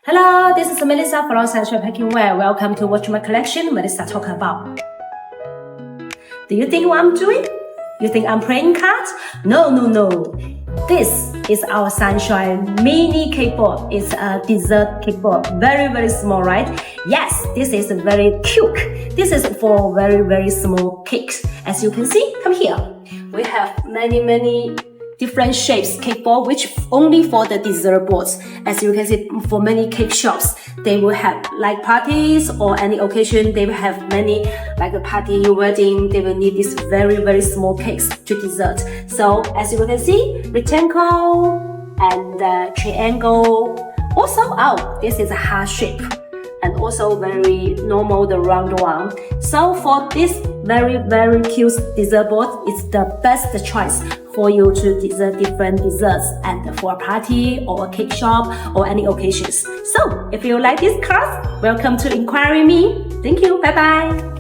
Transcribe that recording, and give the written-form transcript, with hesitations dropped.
Hello, this is Melissa from Central Packing Wear. Welcome to watch my collection. Melissa talk about. Do you think what I'm doing? You think I'm playing cards? No. This is our Sunshine mini cake board. It's a dessert cake board. Very small, right? Yes, this is very cute. This is for very small cakes. As you can see, come here. We have many different shapes cake board, which only for the dessert boards. As you can see, for many cake shops, they will have like parties or any occasion. They will have many like a party, wedding. They will need these very small cakes to dessert. So as you can see, rectangle and triangle. Also, this is a heart shape. And also very normal, the round one. So for this very cute dessert board, it's the best choice for you to dessert different desserts and for a party or a cake shop or any occasions. So if you like this card, welcome to inquire me. Thank you. Bye bye.